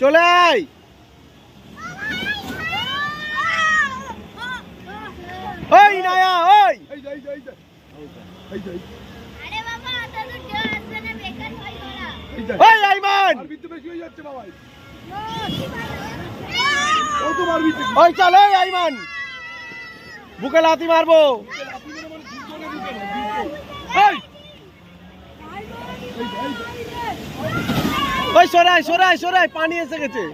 চলে আয়। ওই নায়া ওই ওই আইমান ওই চল ওই আইমান বুকে লাথি মারবো। ওই সরাই সরাই সরাই পানি এসে গেছে।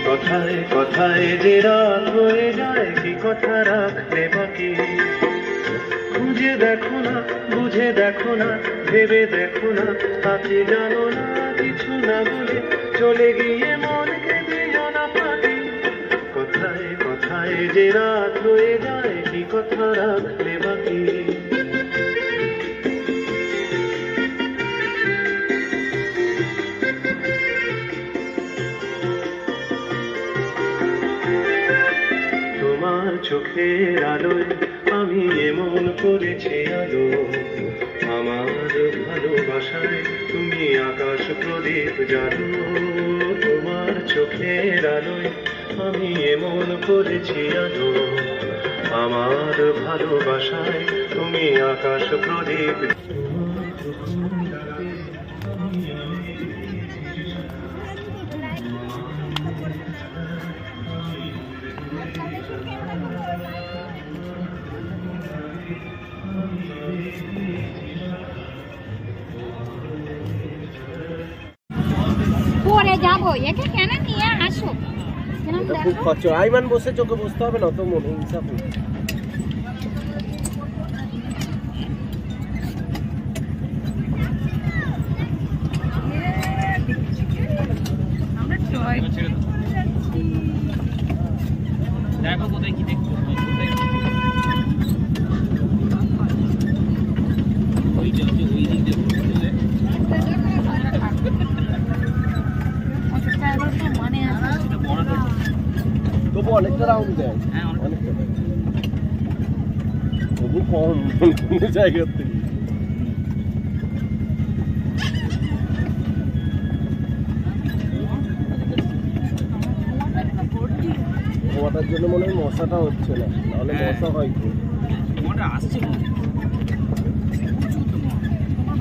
কথায় কথায় যে রাত হয়ে যায় কি কথা রাখলে বাকি খুঁজে দেখো না বুঝে দেখো না ভেবে দেখো না তাকে জানো না কিছু না বলে চলে গিয়ে মনকে দিও না পানি কথায় কথায় যে রাত হয়ে যায় কি কথা রাখলে বাকি তোমার চোখের আলোয় আমি এমন করেছি আলো আমার ভালোবাসায় তুমি আকাশ প্রদীপ জানো তোমার চোখের আলোয় আমি এমন করেছি আলো আমার ভালোবাসায় তুমি আকাশ প্রদীপ পরে যাবো একে কেন নিয়ে আসো খুব খরচ। আইমান বসে চোখে বসতে হবে না তো মনে হিসাব দেখো কোথায় কি দেখছো ওই যে ওই দিক দিয়ে তবু অনেকটা রাউন্ড দেয়। হ্যাঁ অনেকটা তবু কম কোনো জায়গার থেকে। ঘুমাটার জন্য মনে হয় মশাটা হচ্ছে না, নাহলে মশা হয় তো। ঘুমাটা আসছে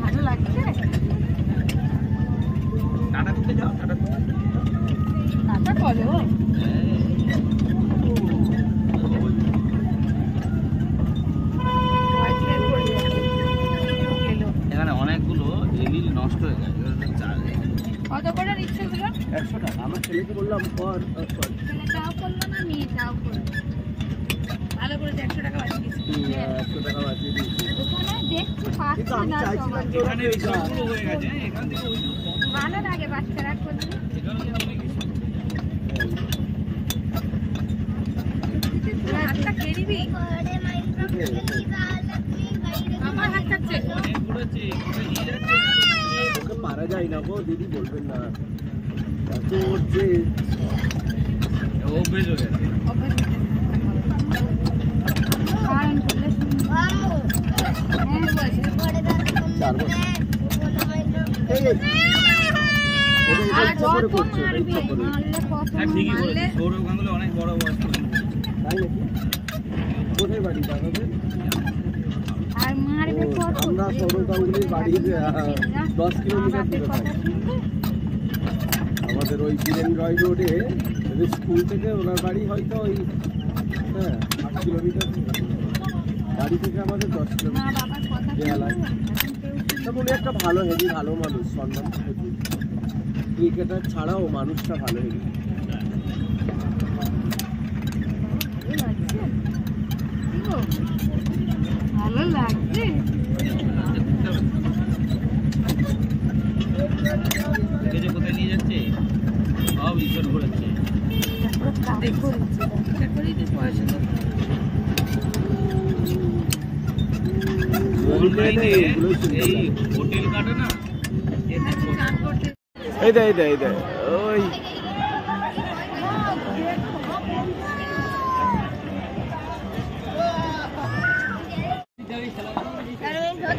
ভালো লাগছে টাটা করতে যাও টাটা টাটা করো এখানে অনেকগুলো এলি নষ্ট হয়ে গেছে। কত করে নিচ্ছে ওগুলো? 100 টাকা। আমার ছেলেকে বললাম কর ছেলেটাও করলো না মেয়েটাও করলো ভালো করে 100 টাকা বাঁচিয়ে দিচ্ছি 100 টাকা বাঁচিয়ে দিয়েছি। ওখানে দেখছি পাচ্ছি আমি না চাইছিলাম সবাই। যে এখানে সবগুলো হয়ে গেছে এখান থেকে ওই ভালো লাগে বাচ্চারা করলে হাতটা খেয়ে নিবি আমার হাত খাচ্ছে অনেক ঘুরেছে কোথায় নিয়ে যাচ্ছে ওকে পারা যায় না গো দিদি, বলবেন না এত হচ্ছে। অভ্যেস হয়ে গেছে। কারণ করলে হ্যাঁ বলছি 4 বছর এই আর ইচ্ছা করে কত করছে, মারবে ইচ্ছা করে। মারলে কত হ্যাঁ ঠিকই মারলে বলেছে সৌরভ গাঙ্গুলি অনেক বড় বয়স তাই নাকি? কোথায় বাড়ি দাদাদের? আর মারবে কত আমরা সৌরভ গাঙ্গুলির বাড়ির 10 কিলোমিটার দূরে থাকি। আমাদের ওই বীরেন রয় রোডে স্কুল থেকে ওনার বাড়ি হয়তো ওই 8 কিলোমিটার বাড়ি থেকে আমাদের 10 মা কিলোমিটার। বাবার কথা বেহালায় উনি একটা ভালো হেভি ভালো মানুষ, সম্মান ক্রিকেটার ছাড়াও মানুষটা ভালো হেভি। ভালো লাগছে দেখেছো কোথায় নিয়ে যাচ্ছে সব ঈশ্বর করেছে অনলাইনে এই হোটেল কাটে না এই দে ওই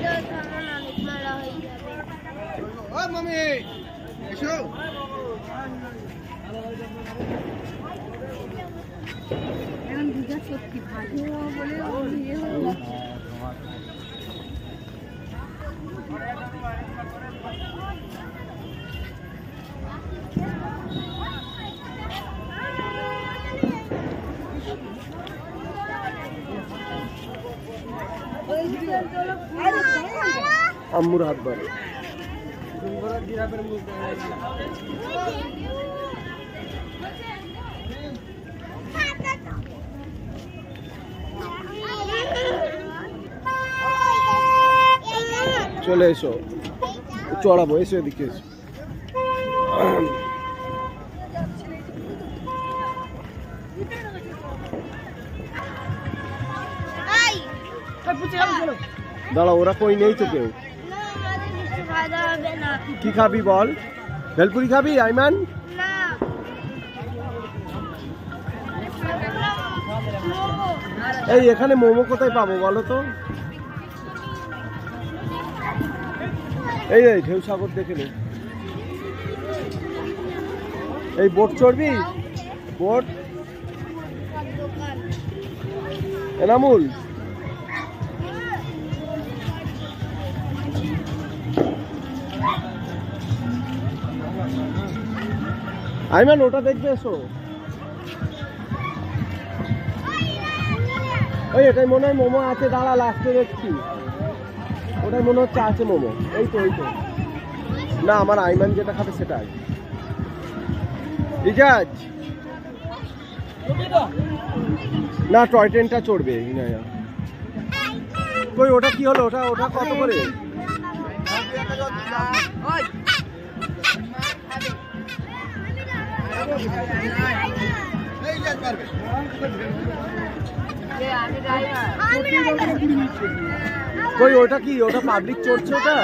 অনেক মেলা হয়ে যাবে। ও মামি এসো। এখন দীঘা সত্যি ভালো বলে ইয়ে হয়ে যাচ্ছে। আম্মুর হাত ধরে চলে এসো, চড়াবো, এসো এদিকে এসো। দাঁড়া, ওরা কই নেই তো কেউ। কি খাবি বল? ভেলপুরি খাবি আইমান? এই এখানে মোমো কোথায় পাবো বলো তো? এই এই ঢেউ সাগর দেখে নে। এই বোট চড়বি? বোট এনামুল আইমান ওটা দেখবে, এসো। ওই এটাই মনে হয় মোমো আছে, দাঁড়া লাস্টে দেখছি। ওটাই মনে হচ্ছে আছে মোমো। এই তো এই তো। না আমার আইমান যেটা খাবে সেটাই। ইজাজ না, টয় ট্রেনটা চড়বে ইনায়া। কই ওটা কি হলো? ওটা ওটা কত করে? কই ওটা কি? ওটা পাবলিক চড়ছে ওটা?